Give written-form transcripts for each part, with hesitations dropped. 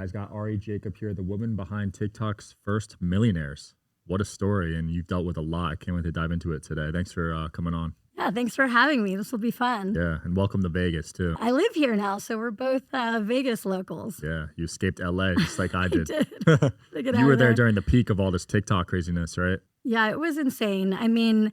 guys. Got Ari Jacob here, the woman behind TikTok's first Millionaires. What a story, and you've dealt with a lot. I can't wait to dive into it today. Thanks for coming on. Yeah, thanks for having me. This will be fun. Yeah, and welcome to Vegas, too. I live here now, so we're both Vegas locals. Yeah, you escaped LA just like I did. You were there during the peak of all this TikTok craziness, right? Yeah, it was insane. I mean,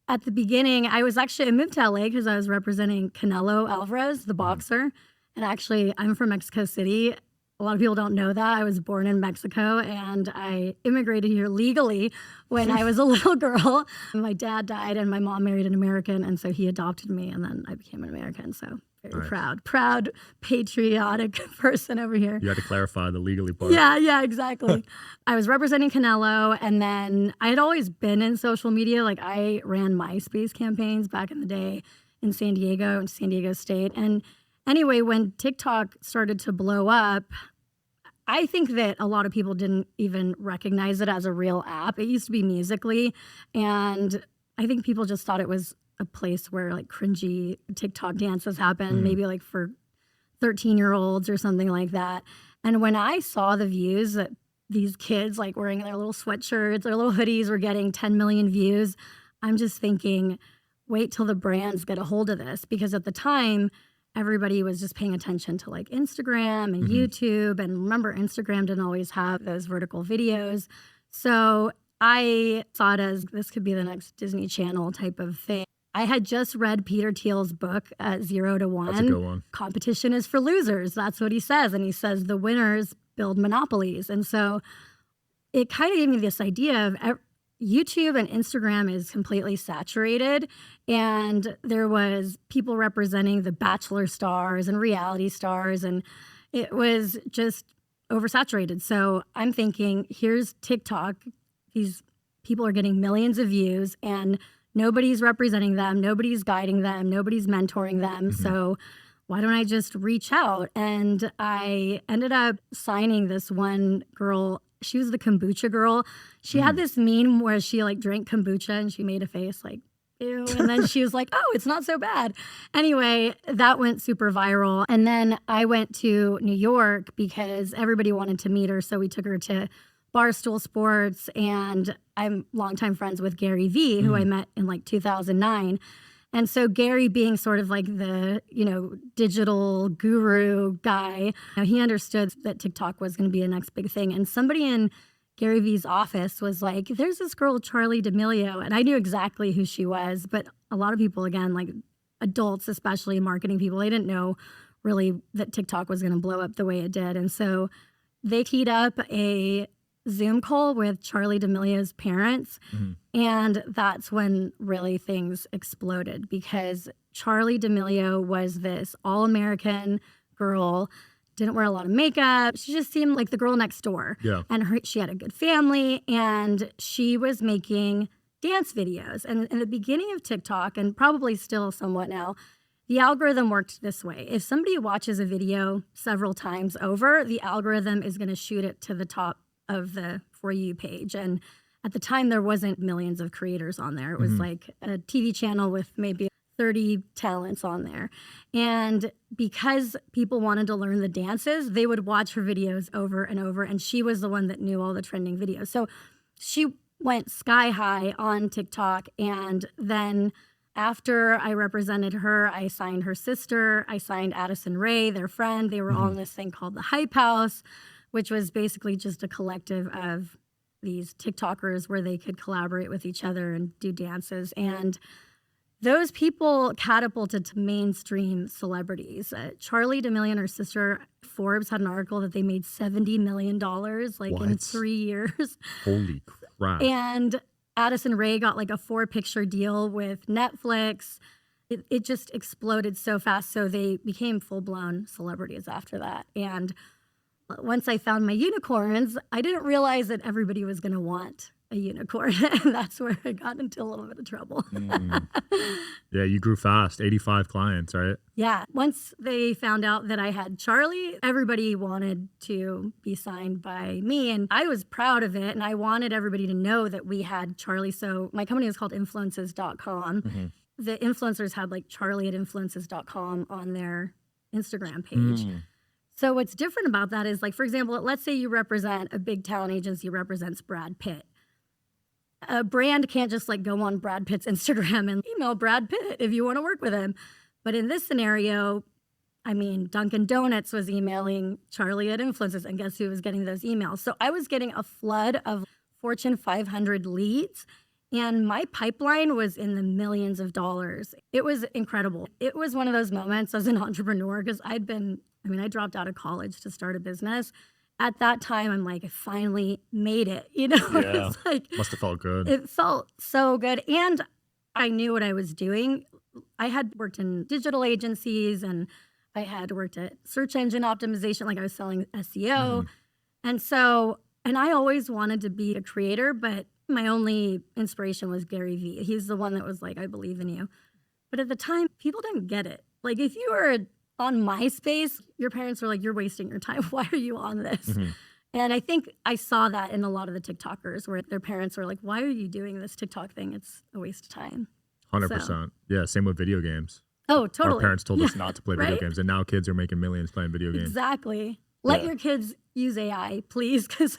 at the beginning, I moved to LA because I was representing Canelo Alvarez, the boxer. And actually, I'm from Mexico City. A lot of people don't know that. I was born in Mexico and I immigrated here legally when I was a little girl. My dad died and my mom married an American, and so he adopted me, and then I became an American. So very proud, patriotic person over here. You had to clarify the legally part. Yeah, exactly. I was representing Canelo, and then I had always been in social media. Like, I ran MySpace campaigns back in the day in San Diego State. And anyway, when TikTok started to blow up, I think that a lot of people didn't even recognize it as a real app. It used to be Musical.ly, and I think people just thought it was a place where like cringy TikTok dances happen, maybe like for 13-year-olds or something like that. And when I saw the views that these kids like wearing their little sweatshirts, their little hoodies were getting 10 million views, I'm just thinking, wait till the brands get a hold of this. Because at the time, everybody was just paying attention to like Instagram and YouTube. And remember, Instagram didn't always have those vertical videos. So I saw it as this could be the next Disney Channel type of thing. I had just read Peter Thiel's book, 0 to 1. That's a good one. Competition is for losers. That's what he says. And he says the winners build monopolies. And so it kind of gave me this idea of YouTube and Instagram is completely saturated, and there was people representing the Bachelor stars and reality stars, and it was just oversaturated. So I'm thinking, here's TikTok. These people are getting millions of views, and nobody's representing them, nobody's guiding them, nobody's mentoring them. So why don't I just reach out? And I ended up signing this one girl. She was the kombucha girl. She had this meme where she like drank kombucha and she made a face like, ew. And then she was like, oh, it's not so bad. Anyway, that went super viral. And then I went to New York because everybody wanted to meet her. So we took her to Barstool Sports, and I'm longtime friends with Gary Vee, who I met in like 2009. And so Gary, being sort of like the, digital guru guy, he understood that TikTok was going to be the next big thing. And somebody in Gary Vee's office was like, there's this girl, Charli D'Amelio. And I knew exactly who she was. But a lot of people, again, like adults, especially marketing people, they didn't know really that TikTok was going to blow up the way it did. And so they teed up a Zoom call with Charli D'Amelio's parents. And that's when really things exploded, because Charli D'Amelio was this all-American girl, didn't wear a lot of makeup. She just seemed like the girl next door. Yeah. And she had a good family, and she was making dance videos. And in the beginning of TikTok, and probably still somewhat now, the algorithm worked this way. If somebody watches a video several times over, the algorithm is going to shoot it to the top of the For You page. And at the time, there wasn't millions of creators on there. It was like a TV channel with maybe 30 talents on there. And because people wanted to learn the dances, they would watch her videos over and over. And she was the one that knew all the trending videos. So she went sky high on TikTok. And then after I represented her, I signed her sister. I signed Addison Rae, their friend. They were all in this thing called the Hype House, which was basically just a collective of these TikTokers where they could collaborate with each other and do dances. And those people catapulted to mainstream celebrities. Charli D'Amelio and her sister, Forbes had an article that they made $70 million in 3 years. Holy crap. And Addison Rae got like a 4-picture deal with Netflix. It just exploded so fast. So they became full-blown celebrities after that. And once I found my unicorns, I didn't realize that everybody was going to want a unicorn. And that's where I got into a little bit of trouble. Yeah, you grew fast. 85 clients, right? Yeah. Once they found out that I had Charli, everybody wanted to be signed by me. And I was proud of it. And I wanted everybody to know that we had Charli. So my company was called influences.com. The influencers had like Charli at influences.com on their Instagram page. So what's different about that is, like, for example, let's say you represent a big talent agency represents Brad Pitt. A brand can't just like go on Brad Pitt's Instagram and email Brad Pitt if you want to work with him. But in this scenario, I mean, Dunkin' Donuts was emailing Charlie at Influences, and guess who was getting those emails? So I was getting a flood of Fortune 500 leads, and my pipeline was in the millions of dollars. It was incredible. It was one of those moments as an entrepreneur because I dropped out of college to start a business. At that time, I'm like, I finally made it. Yeah. It's like, Must have felt good. it felt so good. And I knew what I was doing. I had worked in digital agencies and I had worked at search engine optimization, like I was selling SEO. And I always wanted to be a creator, but my only inspiration was Gary Vee. He's the one that was like, I believe in you. But at the time, people didn't get it. Like if you were on MySpace, your parents were like, you're wasting your time. Why are you on this? And I think I saw that in a lot of the TikTokers where their parents were like, why are you doing this TikTok thing? It's a waste of time. 100%. Yeah, same with video games. Oh, totally. Our parents told us not to play video right? games, and now kids are making millions playing video games. Exactly. Let your kids use AI, please, because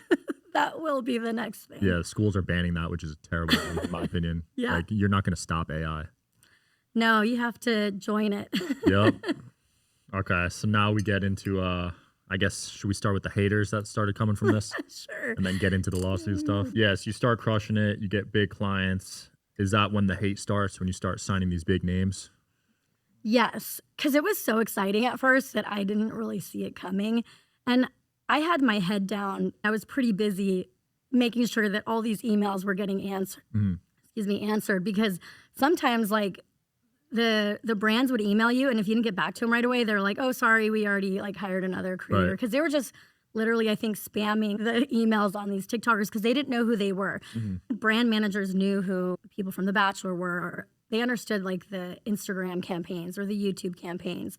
that will be the next thing. Yeah, schools are banning that, which is terrible in my opinion. Yeah. Like, you're not going to stop AI. No, you have to join it. Yep. Okay, so now we get into, I guess, should we start with the haters that started coming from this? Sure. And then get into the lawsuit stuff? Yes, you start crushing it, you get big clients. Is that when the hate starts, when you start signing these big names? Yes, because it was so exciting at first that I didn't really see it coming. And I had my head down. I was pretty busy making sure that all these emails were getting answered because sometimes like the brands would email you, and if you didn't get back to them right away, they're like, oh, sorry, we already like hired another creator. Because they were just literally, I think, spamming the emails on these TikTokers because they didn't know who they were. Brand managers knew who people from The Bachelor were. Or they understood like the Instagram campaigns or the YouTube campaigns,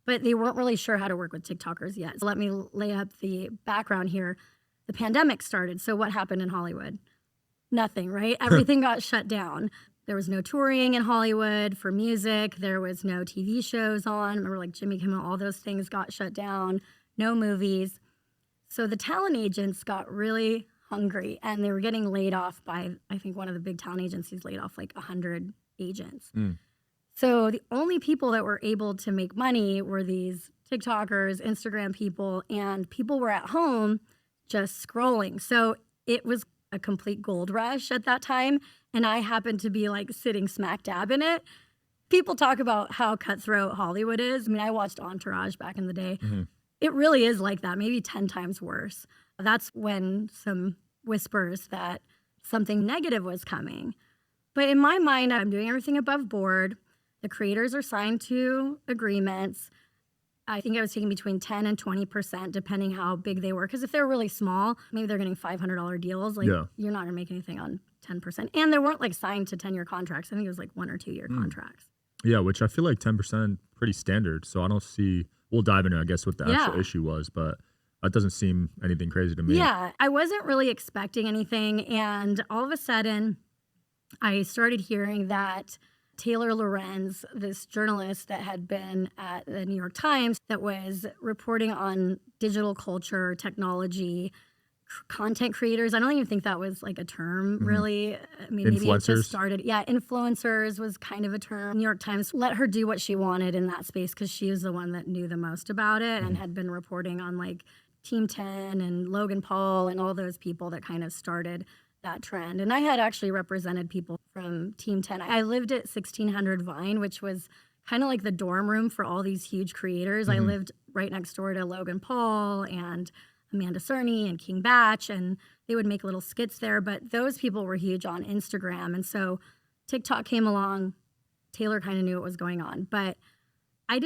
but they weren't really sure how to work with TikTokers yet. So let me lay up the background here. The pandemic started. So what happened in Hollywood? Nothing, right? Everything got shut down. There was no touring in Hollywood for music. There was no TV shows on. Remember, like Jimmy Kimmel, all those things got shut down. No movies. So the talent agents got really hungry, and they were getting laid off by, I think one of the big talent agencies laid off like 100 agents. So the only people that were able to make money were these TikTokers, Instagram people, and people were at home just scrolling. So it was a complete gold rush at that time. And I happened to be like sitting smack dab in it. People talk about how cutthroat Hollywood is. I mean, I watched Entourage back in the day. It really is like that, maybe 10 times worse. That's when some whispers that something negative was coming. But in my mind, I'm doing everything above board. The creators are signed to agreements. I think I was taking between 10 and 20%, depending how big they were. Because if they're really small, maybe they're getting $500 deals. Like, you're not going to make anything on 10%. And they weren't like signed to 10-year contracts. I think it was like 1 or 2 year contracts. Yeah, which I feel like 10% pretty standard. So I don't see, we'll dive into, I guess, what the actual issue was. But that doesn't seem anything crazy to me. Yeah, I wasn't really expecting anything. And all of a sudden, I started hearing that Taylor Lorenz, this journalist that had been at the New York Times that was reporting on digital culture, technology, content creators. I don't even think that was like a term, really. I mean, maybe it just started. Yeah, influencers was kind of a term. New York Times let her do what she wanted in that space because she was the one that knew the most about it and had been reporting on like Team 10 and Logan Paul and all those people that kind of started that trend. And I had actually represented people from Team 10. I lived at 1600 Vine, which was kind of like the dorm room for all these huge creators. I lived right next door to Logan Paul and Amanda Cerny and King Batch, and they would make little skits there. But those people were huge on Instagram. And so TikTok came along. Taylor kind of knew what was going on. But I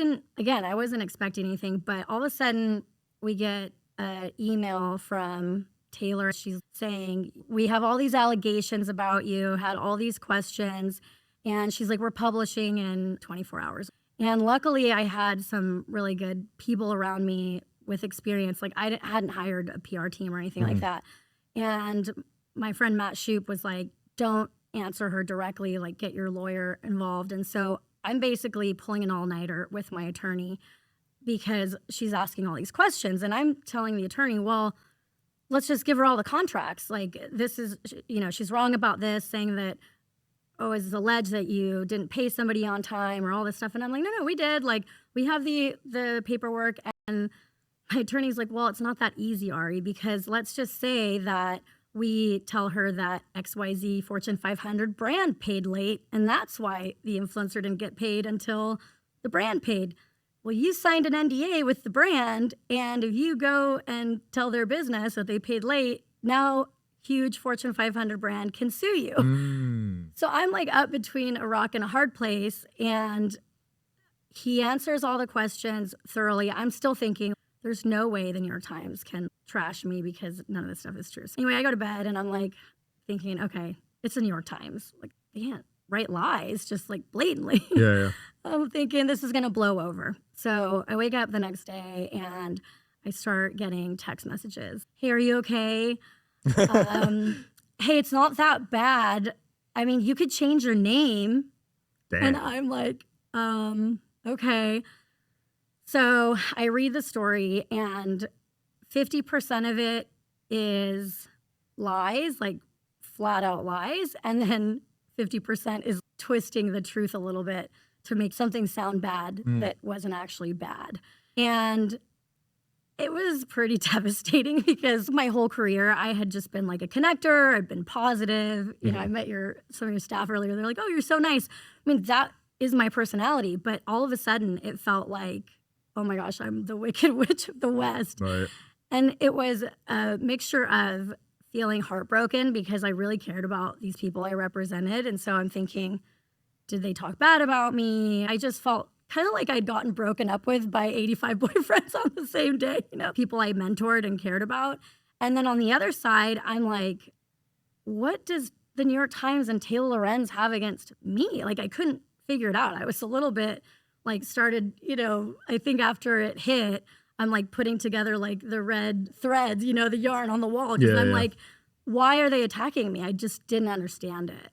wasn't expecting anything. But all of a sudden, we get an email from Taylor. She's saying, we have all these allegations about you, had all these questions. And she's like, we're publishing in 24 hours. And luckily, I had some really good people around me with experience. Like I hadn't hired a PR team or anything like that. And my friend Matt Shoup was like, don't answer her directly, like get your lawyer involved. And so I'm basically pulling an all-nighter with my attorney because she's asking all these questions. And I'm telling the attorney, well, let's just give her all the contracts. Like, this is, she's wrong about this, saying that, oh, it's alleged that you didn't pay somebody on time or all this stuff. And I'm like, no, we did. Like, we have the paperwork. And my attorney's like, well, it's not that easy, Ari, because let's just say that we tell her that XYZ Fortune 500 brand paid late, and that's why the influencer didn't get paid until the brand paid. Well, you signed an NDA with the brand, and if you go and tell their business that they paid late, now huge Fortune 500 brand can sue you. So I'm like up between a rock and a hard place, and he answers all the questions thoroughly. I'm still thinking, there's no way the New York Times can trash me because none of this stuff is true. So anyway, I go to bed and I'm like thinking, okay, it's the New York Times. Like, they can't write lies just like blatantly. Yeah. I'm thinking this is going to blow over. So I wake up the next day and I start getting text messages. Hey, are you okay? Hey, it's not that bad. I mean, you could change your name. Damn. And I'm like, okay. So I read the story, and 50% of it is lies, like flat out lies. And then 50% is twisting the truth a little bit to make something sound bad that wasn't actually bad. And it was pretty devastating because my whole career, I had just been like a connector. I'd been positive. I met some of your staff earlier. They're like, oh, you're so nice. I mean, that is my personality. But all of a sudden, it felt like, oh my gosh, I'm the Wicked Witch of the West. Right. And it was a mixture of feeling heartbroken because I really cared about these people I represented. And so I'm thinking, did they talk bad about me? I just felt kind of like I'd gotten broken up with by 85 boyfriends on the same day, people I mentored and cared about. And then on the other side, I'm like, what does the New York Times and Taylor Lorenz have against me? Like, I couldn't figure it out. I was a little bit like started, I think after it hit, I'm like putting together like the red threads, the yarn on the wall. Because I'm like, why are they attacking me? I just didn't understand it.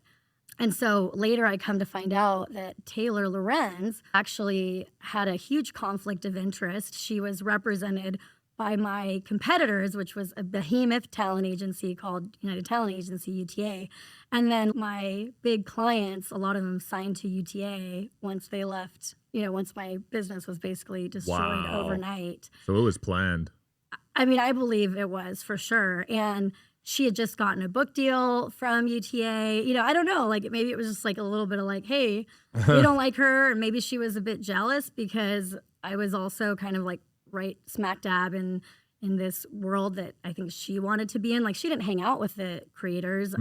And so later I come to find out that Taylor Lorenz actually had a huge conflict of interest. She was represented by my competitors, which was a behemoth talent agency called United Talent Agency, UTA. And then my big clients, a lot of them signed to UTA once they left, once my business was basically destroyed overnight. So it was planned. I mean, I believe it was for sure. And she had just gotten a book deal from UTA. I don't know, like maybe it was just like a little bit of like, hey, you don't like her. And maybe she was a bit jealous because I was also kind of like right smack dab in this world that I think she wanted to be in. Like, she didn't hang out with the creators.